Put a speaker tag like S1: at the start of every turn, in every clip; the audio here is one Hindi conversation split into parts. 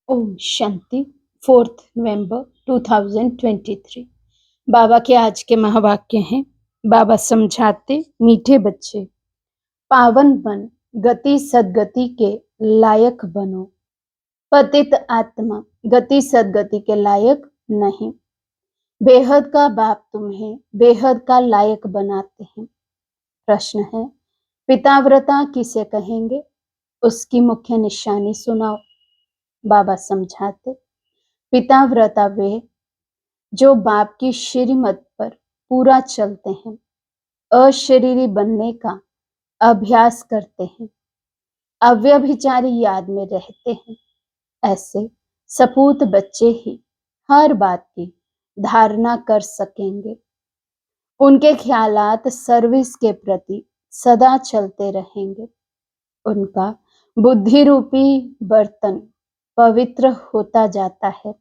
S1: ओम शांति। 4 नवंबर 2023। बाबा के आज के महावाक्य हैं। बाबा समझाते, मीठे बच्चे, पावन बन, गति सदगति के लायक बनो। पतित आत्मा गति सदगति के लायक नहीं। बेहद का बाप तुम्हें बेहद का लायक बनाते हैं। प्रश्न है, पिताव्रता किसे कहेंगे? उसकी मुख्य निशानी सुनाओ। बाबा समझाते, पिताव्रता वे जो बाप की श्रीमत पर पूरा चलते हैं, अशरीरी बनने का अभ्यास करते हैं, अव्यभिचारी याद में रहते हैं। ऐसे सपूत बच्चे ही हर बात की धारणा कर सकेंगे। उनके ख्यालात सर्विस के प्रति सदा चलते रहेंगे। उनका बुद्धि रूपी बर्तन पवित्र होता जाता है।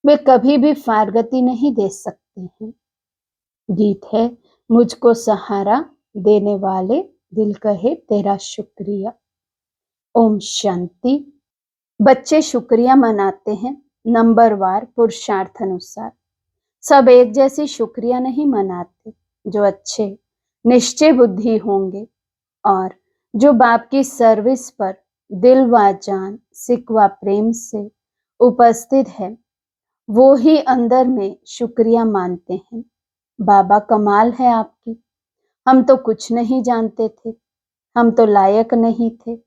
S1: वे कभी भी फारगती नहीं दे सकते हैं। गीत है, मुझको सहारा देने वाले दिल कहे तेरा शुक्रिया। ओम शांति। बच्चे शुक्रिया मनाते हैं नंबरवार पुरुषार्थ अनुसार। सब एक जैसी शुक्रिया नहीं मनाते। जो अच्छे निश्चय बुद्धि होंगे और जो बाप की सर्विस पर दिल व जान सिकवा प्रेम से उपस्थित है, वो ही अंदर में शुक्रिया मानते हैं। बाबा कमाल है आपकी। हम तो कुछ नहीं जानते थे, हम तो लायक नहीं थे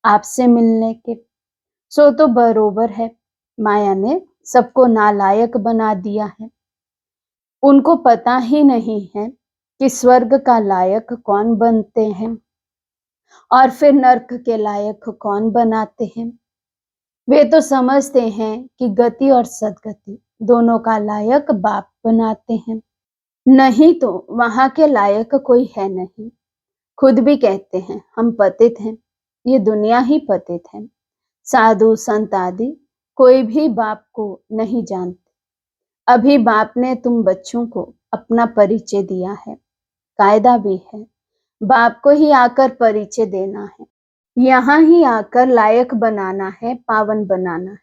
S1: आपसे मिलने के। सो तो बरोबर है, माया ने सबको नालायक बना दिया है। उनको पता ही नहीं है कि स्वर्ग का लायक कौन बनते हैं और फिर नर्क के लायक कौन बनाते हैं। वे तो समझते हैं कि गति और सदगति दोनों का लायक बाप बनाते हैं, नहीं तो वहां के लायक कोई है नहीं। खुद भी कहते हैं हम पतित हैं, ये दुनिया ही पतित है। साधु संत आदि कोई भी बाप को नहीं जानते। अभी बाप ने तुम बच्चों को अपना परिचय दिया है। कायदा भी है, बाप को ही आकर परिचय देना है। यहाँ ही आकर लायक बनाना है, पावन बनाना है।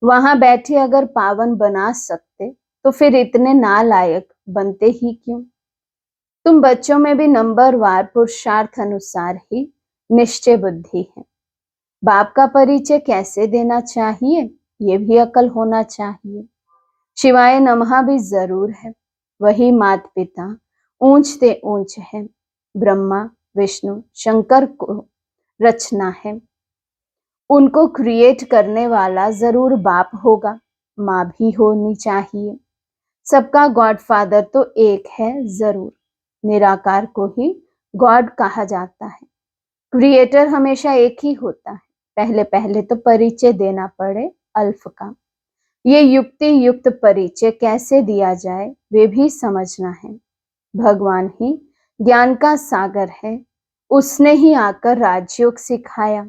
S1: वहां बैठे अगर पावन बना सकते तो फिर इतने नालायक बनते ही क्यों। तुम बच्चों में भी नंबरवार पुरुषार्थ अनुसार ही निश्चय बुद्धि है। बाप का परिचय कैसे देना चाहिए, ये भी अकल होना चाहिए। शिवाय नमः भी जरूर है। वही माता पिता ऊंच ते ऊंच है। ब्रह्मा विष्णु शंकर को रचना है। उनको क्रिएट करने वाला जरूर बाप होगा, माँ भी होनी चाहिए। सबका गॉड फादर तो एक है जरूर। निराकार को ही गॉड कहा जाता है। क्रिएटर हमेशा एक ही होता है। पहले पहले तो परिचय देना पड़े अल्फ का। ये युक्ति युक्त परिचय कैसे दिया जाए वे भी समझना है। भगवान ही ज्ञान का सागर है। उसने ही आकर राजयोग सिखाया।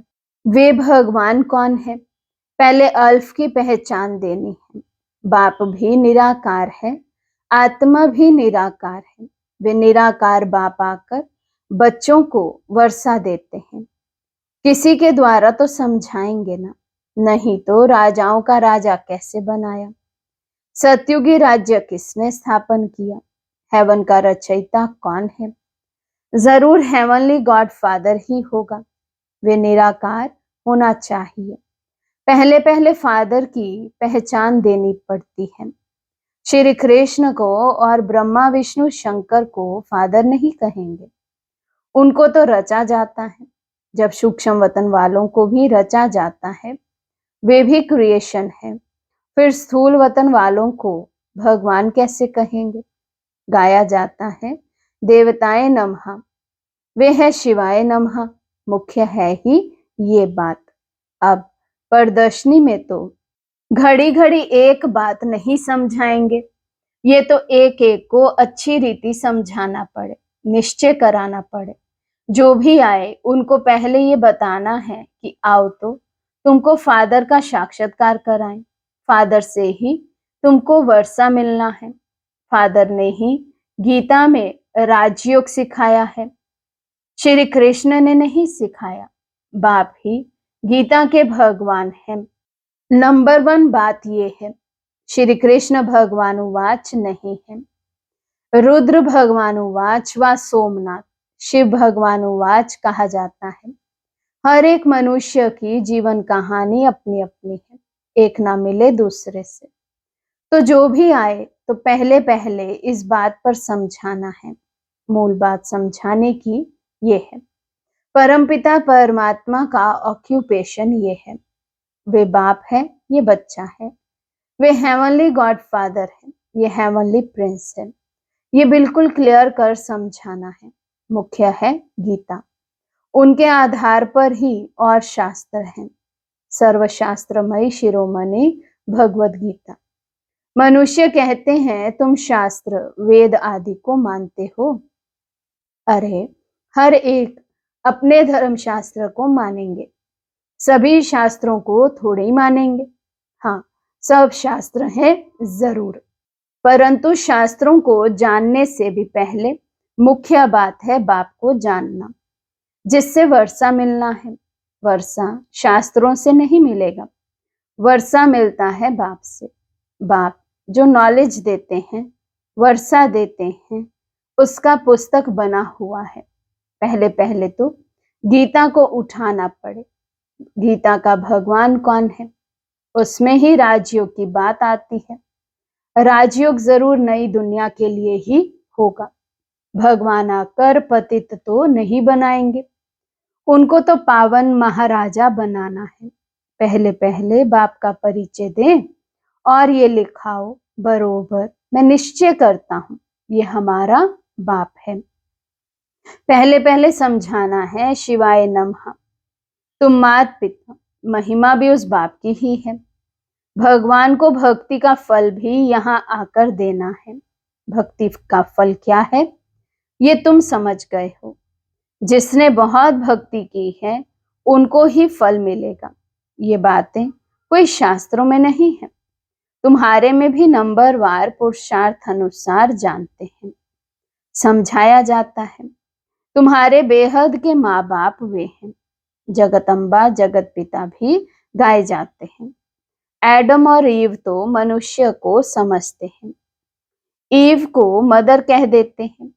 S1: वे भगवान कौन है, पहले अल्फ की पहचान देनी है। बाप भी निराकार है, आत्मा भी निराकार है। वे निराकार बाप आकर बच्चों को वर्षा देते हैं। किसी के द्वारा तो समझाएंगे ना, नहीं तो राजाओं का राजा कैसे बनाया। सतयुगी राज्य किसने स्थापन किया। हेवन का रचयिता कौन है, जरूर हेवनली गॉड फादर ही होगा। वे निराकार होना चाहिए। पहले पहले फादर की पहचान देनी पड़ती है। श्री कृष्ण को और ब्रह्मा विष्णु शंकर को फादर नहीं कहेंगे, उनको तो रचा जाता है। जब सूक्ष्म वतन वालों को भी रचा जाता है, वे भी क्रिएशन है। फिर स्थूल वतन वालों को भगवान कैसे कहेंगे। गाया जाता है देवताएं नमः, वे है शिवाय नमः। मुख्य है ही ये बात। अब प्रदर्शनी में तो घड़ी घड़ी एक बात नहीं समझाएंगे। ये तो एक एक को अच्छी रीति समझाना पड़े, निश्चय कराना पड़े। जो भी आए उनको पहले ये बताना है कि आओ तो तुमको फादर का साक्षात्कार कराएं। फादर से ही तुमको वर्षा मिलना है। फादर ने ही गीता में राजयोग सिखाया है। श्री कृष्ण ने नहीं सिखाया। बाप ही गीता के भगवान हैं। नंबर 1 बात ये है, श्री कृष्ण भगवानुवाच नहीं है। रुद्र भगवानुवाच व सोमनाथ शिव भगवानुवाच कहा जाता है। हर एक मनुष्य की जीवन कहानी अपनी अपनी है, एक ना मिले दूसरे से। तो जो भी आए तो पहले पहले इस बात पर समझाना है। मूल बात समझाने की ये है, परमपिता परमात्मा का ऑक्यूपेशन ये है। वे बाप है, ये बच्चा है। वे हेवनली गॉड फादर है, ये हेवनली प्रिंस है। ये बिल्कुल क्लियर कर समझाना है। मुख्य है गीता, उनके आधार पर ही और शास्त्र हैं। सर्वशास्त्रमयी शिरोमणि भगवद गीता। मनुष्य कहते हैं तुम शास्त्र वेद आदि को मानते हो। अरे हर एक अपने धर्म शास्त्र को मानेंगे, सभी शास्त्रों को थोड़े ही मानेंगे। हाँ, सब शास्त्र हैं जरूर, परंतु शास्त्रों को जानने से भी पहले मुख्य बात है बाप को जानना, जिससे वर्षा मिलना है। वर्षा शास्त्रों से नहीं मिलेगा, वर्षा मिलता है बाप से। बाप जो नॉलेज देते हैं, वर्षा देते हैं, उसका पुस्तक बना हुआ है। पहले पहले तो गीता को उठाना पड़े। गीता का भगवान कौन है, उसमें ही राजयोग की बात आती है। राजयोग जरूर नई दुनिया के लिए ही होगा। भगवान आकर पतित तो नहीं बनाएंगे, उनको तो पावन महाराजा बनाना है। पहले पहले बाप का परिचय दें और ये लिखाओ बरोबर। मैं निश्चय करता हूं ये हमारा बाप है। पहले पहले समझाना है शिवाय नमः। तुम मात पिता, महिमा भी उस बाप की ही है। भगवान को भक्ति का फल भी यहाँ आकर देना है। भक्ति का फल क्या है ये तुम समझ गए हो। जिसने बहुत भक्ति की है उनको ही फल मिलेगा। ये बातें कोई शास्त्रों में नहीं है, तुम्हारे में भी नंबरवार पुरुषार्थ अनुसार जानते हैं, समझाया जाता है। तुम्हारे बेहद के माँ बाप वे हैं। जगदम्बा जगत पिता भी गाए जाते हैं। एडम और ईव तो मनुष्य को समझते हैं, ईव को मदर कह देते हैं।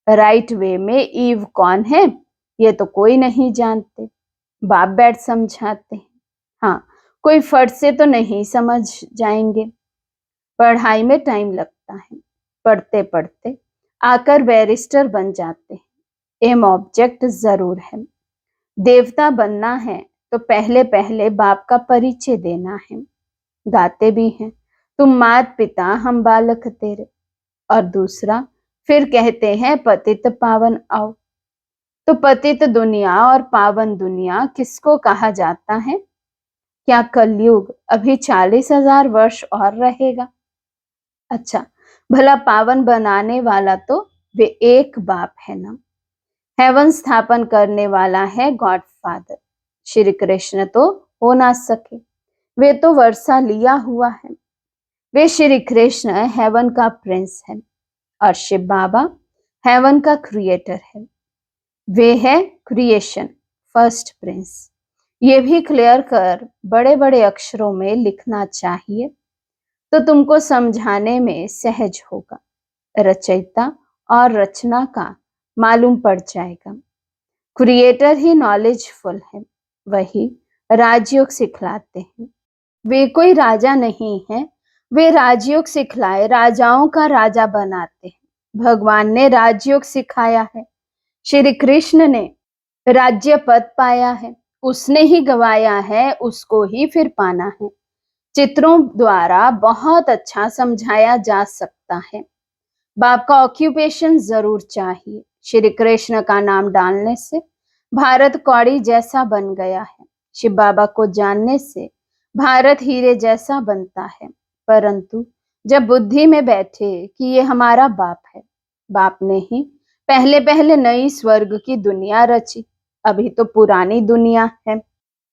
S1: राइट वे में ईव कौन है ये तो कोई नहीं जानते, बाप बैठ समझाते हैं। हाँ, कोई फट से तो नहीं समझ जाएंगे, पढ़ाई में टाइम लगता है। पढ़ते पढ़ते आकर बैरिस्टर बन जाते हैं। एम ऑब्जेक्ट जरूर है। देवता बनना है तो पहले पहले बाप का परिचय देना है। गाते भी हैं, तुम मात पिता हम बालक तेरे। और दूसरा फिर कहते हैं पतित पावन आओ। तो पतित दुनिया और पावन दुनिया किसको कहा जाता है? क्या कलयुग अभी 40,000 वर्ष और रहेगा? अच्छा, भला पावन बनाने वाला तो वे एक बाप है ना। हेवन स्थापन करने वाला है गॉड फादर। श्री कृष्ण तो हो ना सके, वे तो वर्षा लिया हुआ है। वे श्री कृष्ण हेवन का प्रिंस है और शिव बाबा हेवन का क्रिएटर है। वे है क्रिएशन फर्स्ट प्रिंस। ये भी क्लियर कर बड़े बड़े अक्षरों में लिखना चाहिए तो तुमको समझाने में सहज होगा। रचयिता और रचना का मालूम पड़ जाएगा। क्रिएटर ही नॉलेजफुल है, वही राजयोग सिखलाते हैं। वे कोई राजा नहीं है, वे राजयोग सिखलाए राजाओं का राजा बनाते हैं। भगवान ने राजयोग सिखाया है, श्री कृष्ण ने राज्य पद पाया है, उसने ही गवाया है, उसको ही फिर पाना है। चित्रों द्वारा बहुत अच्छा समझाया जा सकता है। बाप का ऑक्यूपेशन जरूर चाहिए। श्री कृष्ण का नाम डालने से भारत कौड़ी जैसा बन गया है। शिव बाबा को जानने से भारत हीरे जैसा बनता है। परंतु जब बुद्धि में बैठे कि ये हमारा बाप है, बाप ने ही पहले पहले नई स्वर्ग की दुनिया रची, अभी तो पुरानी दुनिया है।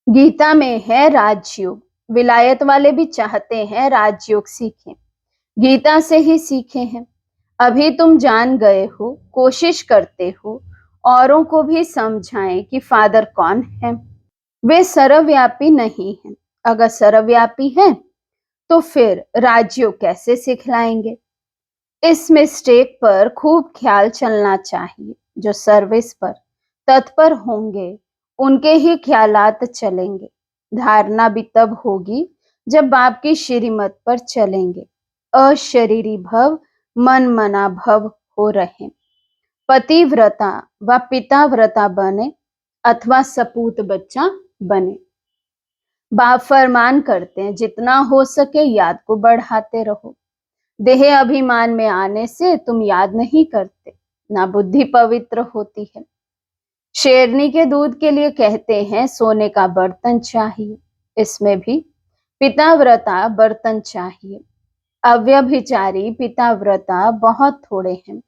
S1: गीता में है राजयोग। विलायत वाले भी चाहते हैं राजयोग सीखें, गीता से ही सीखे हैं। अभी तुम जान गए हो, कोशिश करते हो औरों को भी समझाएं कि फादर कौन है। वे सर्वव्यापी नहीं हैं, अगर सर्वव्यापी है तो फिर राज्यों कैसे सिखलाएंगे। इस मिस्टेक पर खूब ख्याल चलना चाहिए। जो सर्विस पर तत्पर होंगे उनके ही ख्यालात चलेंगे। धारणा भी तब होगी जब बाप की श्रीमत पर चलेंगे। अशरीरी भव मन मना भव हो रहे। पतिव्रता व पिताव्रता बने अथवा सपूत बच्चा बने। बाप फरमान करते हैं जितना हो सके याद को बढ़ाते रहो। देह अभिमान में आने से तुम याद नहीं करते, ना बुद्धि पवित्र होती है। शेरनी के दूध के लिए कहते हैं सोने का बर्तन चाहिए। इसमें भी पिताव्रता बर्तन चाहिए। अव्यभिचारी पिताव्रता बहुत थोड़े हैं।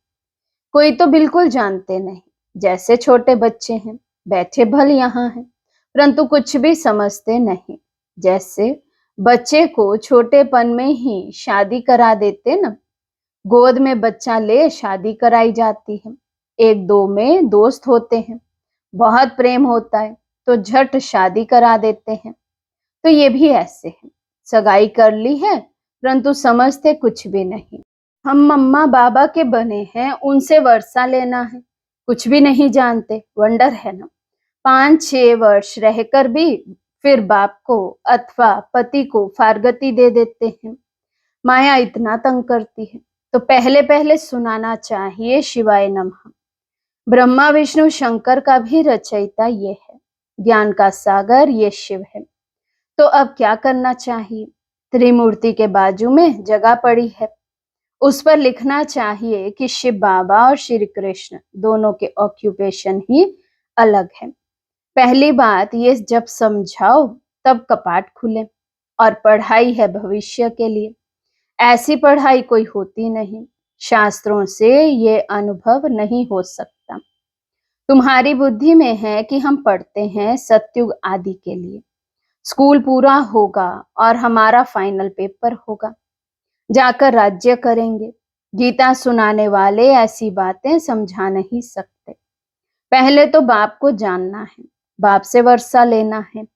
S1: कोई तो बिल्कुल जानते नहीं, जैसे छोटे बच्चे हैं, बैठे भल यहाँ हैं परंतु कुछ भी समझते नहीं। जैसे बच्चे को छोटेपन में ही शादी करा देते ना, गोद में बच्चा ले शादी कराई जाती है। एक दो में दोस्त होते हैं, बहुत प्रेम होता है तो झट शादी करा देते हैं। तो ये भी ऐसे हैं, सगाई कर ली है परंतु समझते कुछ भी नहीं। हम मम्मा बाबा के बने हैं, उनसे वर्षा लेना है, कुछ भी नहीं जानते। वंडर है ना। 5-6 वर्ष रहकर भी फिर बाप को अथवा पति को फारगती दे देते हैं। माया इतना तंग करती है तो पहले पहले सुनाना चाहिए शिवाय नमः। ब्रह्मा विष्णु शंकर का भी रचयिता ये है। ज्ञान का सागर ये शिव है। तो अब क्या करना चाहिए। त्रिमूर्ति के बाजू में जगह पड़ी है, उस पर लिखना चाहिए कि शिव बाबा और श्री कृष्ण दोनों के ऑक्यूपेशन ही अलग है। पहली बात ये जब समझाओ तब कपाट खुले। और पढ़ाई है भविष्य के लिए। ऐसी पढ़ाई कोई होती नहीं, शास्त्रों से ये अनुभव नहीं हो सकता। तुम्हारी बुद्धि में है कि हम पढ़ते हैं सतयुग आदि के लिए। स्कूल पूरा होगा और हमारा फाइनल पेपर होगा, जाकर राज्य करेंगे। गीता सुनाने वाले ऐसी बातें समझा नहीं सकते। पहले तो बाप को जानना है, बाप से वर्षा लेना है।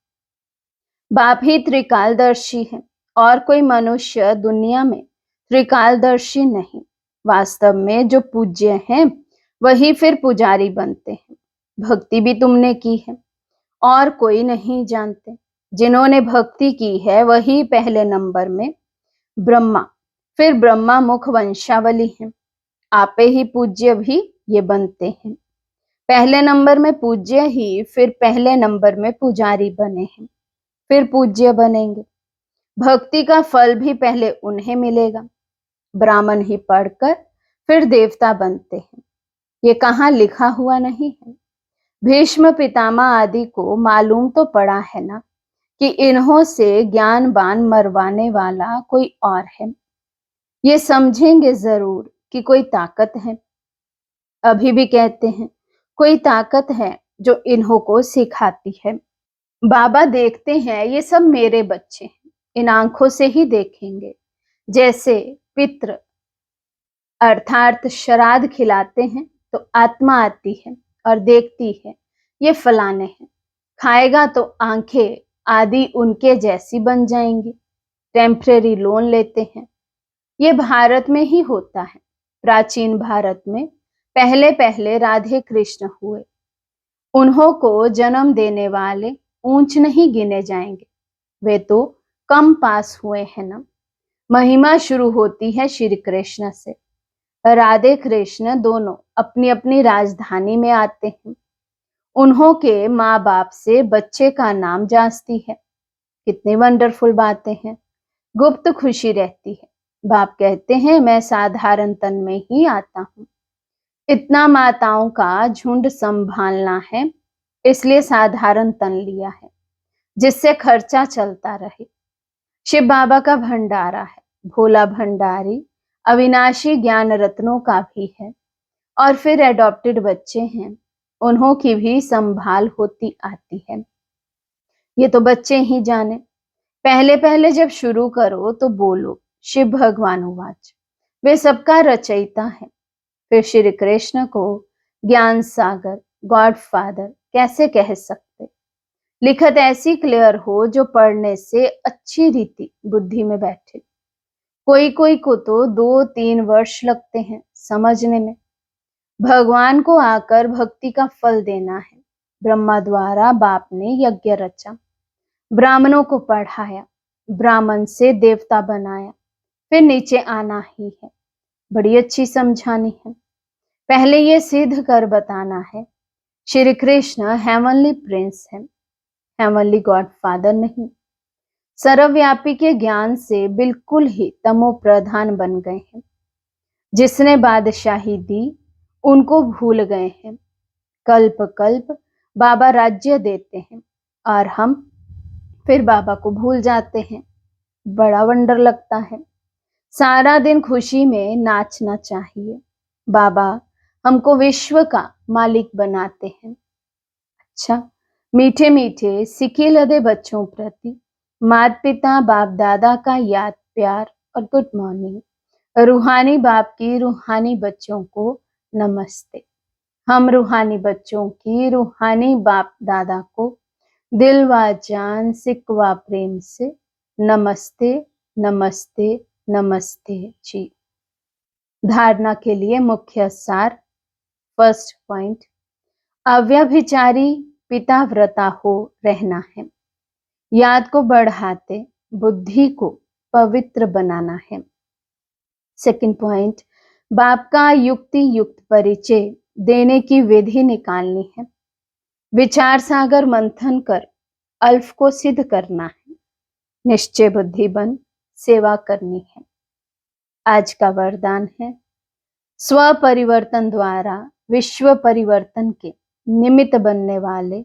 S1: बाप ही त्रिकालदर्शी है और कोई मनुष्य दुनिया में त्रिकालदर्शी नहीं। वास्तव में जो पूज्य हैं वही फिर पुजारी बनते हैं। भक्ति भी तुमने की है और कोई नहीं जानते। जिन्होंने भक्ति की है वही पहले नंबर में ब्रह्मा, फिर ब्रह्मा मुख वंशावली है। आपे ही पूज्य भी ये बनते हैं। पहले नंबर में पूज्य ही फिर पहले नंबर में पुजारी बने हैं, फिर पूज्य बनेंगे। भक्ति का फल भी पहले उन्हें मिलेगा। ब्राह्मण ही पढ़कर फिर देवता बनते हैं, ये कहाँ लिखा हुआ नहीं है। भीष्म पितामह आदि को मालूम तो पड़ा है ना कि इन्हों से ज्ञान बान मरवाने वाला कोई और है। ये समझेंगे जरूर कि कोई ताकत है। अभी भी कहते हैं कोई ताकत है जो इन्हों को सिखाती है। बाबा देखते हैं ये सब मेरे बच्चे हैं, इन आंखों से ही देखेंगे। जैसे पितृ अर्थात श्राद्ध खिलाते हैं तो आत्मा आती है और देखती है ये फलाने हैं, खाएगा तो आंखें आदि उनके जैसी बन जाएंगी। टेम्परेरी लोन लेते हैं। ये भारत में ही होता है। प्राचीन भारत में पहले पहले राधे कृष्ण हुए। उन्हों को जन्म देने वाले ऊंच नहीं गिने जाएंगे, वे तो कम पास हुए हैं ना। महिमा शुरू होती है श्री कृष्ण से। राधे कृष्ण दोनों अपनी अपनी राजधानी में आते हैं। उन्हों के माँ बाप से बच्चे का नाम जांचती है। कितनी वंडरफुल बातें हैं। गुप्त खुशी रहती है। बाप कहते हैं मैं साधारण तन में ही आता हूँ। इतना माताओं का झुंड संभालना है, इसलिए साधारण तन लिया है जिससे खर्चा चलता रहे। शिव बाबा का भंडारा है, भोला भंडारी अविनाशी ज्ञान रत्नों का भी है। और फिर एडॉप्टेड बच्चे हैं, उन्हों की भी संभाल होती आती है। ये तो बच्चे ही जाने। पहले पहले जब शुरू करो तो बोलो शिव भगवान उवाच। वे सबका रचयिता है। फिर श्री कृष्ण को ज्ञान सागर गॉड फादर कैसे कह सकते। लिखत ऐसी क्लियर हो जो पढ़ने से अच्छी रीति बुद्धि में बैठे। कोई कोई को तो 2-3 वर्ष लगते हैं समझने में। भगवान को आकर भक्ति का फल देना है। ब्रह्मा द्वारा बाप ने यज्ञ रचा, ब्राह्मणों को पढ़ाया, ब्राह्मण से देवता बनाया, फिर नीचे आना ही है। बड़ी अच्छी समझानी है। पहले ये सिद्ध कर बताना है श्री कृष्ण हेवनली प्रिंस है, हेवनली गॉड फादर नहीं। सर्वव्यापी के ज्ञान से बिल्कुल ही तमो प्रधान बन गए हैं। जिसने बादशाही दी उनको भूल गए हैं। कल्प कल्प बाबा राज्य देते हैं और हम फिर बाबा को भूल जाते हैं। बड़ा वंडर लगता है। सारा दिन खुशी में नाचना चाहिए। बाबा हमको विश्व का मालिक बनाते हैं। अच्छा, मीठे मीठे सिके लदे बच्चों प्रति माता पिता बाप दादा का याद प्यार और गुड मॉर्निंग। रूहानी बाप की रूहानी बच्चों को नमस्ते। हम रूहानी बच्चों की रूहानी बाप दादा को दिल व जान सिकवा प्रेम से नमस्ते नमस्ते नमस्ते जी। धारणा के लिए मुख्य सार। फर्स्ट पॉइंट, अव्यभिचारी पिता व्रता हो रहना है। याद को बढ़ाते बुद्धि को पवित्र बनाना है। सेकंड पॉइंट, बाप का युक्ति युक्त परिचय देने की विधि निकालनी है। विचार सागर मंथन कर अल्फ को सिद्ध करना है। निश्चय बुद्धि बन सेवा करनी है। आज का वरदान है, स्व परिवर्तन द्वारा विश्व परिवर्तन के निमित्त बनने वाले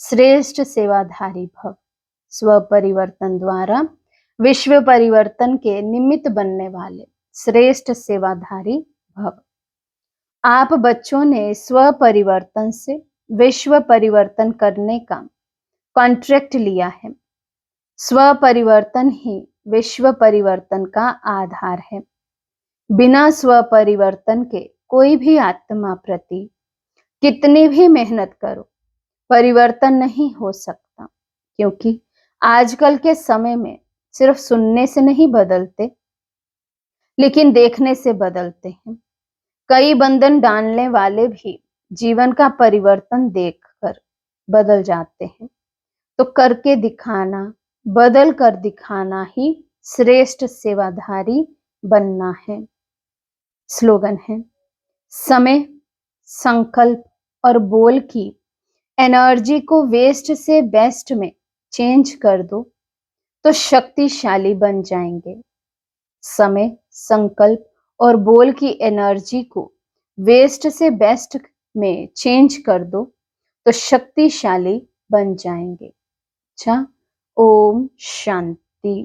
S1: श्रेष्ठ सेवाधारी भव। स्व परिवर्तन द्वारा विश्व परिवर्तन के निमित्त बनने वाले श्रेष्ठ सेवाधारी भव। आप बच्चों ने स्व परिवर्तन से विश्व परिवर्तन करने का कॉन्ट्रैक्ट लिया है। स्व परिवर्तन ही विश्व परिवर्तन का आधार है। बिना स्व परिवर्तन के कोई भी आत्मा प्रति कितनी भी मेहनत करो परिवर्तन नहीं हो सकता, क्योंकि आजकल के समय में सिर्फ सुनने से नहीं बदलते, लेकिन देखने से बदलते हैं। कई बंधन डालने वाले भी जीवन का परिवर्तन देखकर बदल जाते हैं। तो करके दिखाना, बदल कर दिखाना ही श्रेष्ठ सेवाधारी बनना है। स्लोगन है, समय, संकल्प और बोल की एनर्जी को वेस्ट से बेस्ट में चेंज कर दो तो शक्तिशाली बन जाएंगे। समय, संकल्प और बोल की एनर्जी को वेस्ट से बेस्ट में चेंज कर दो तो शक्तिशाली बन जाएंगे। अच्छा, ओम शांति।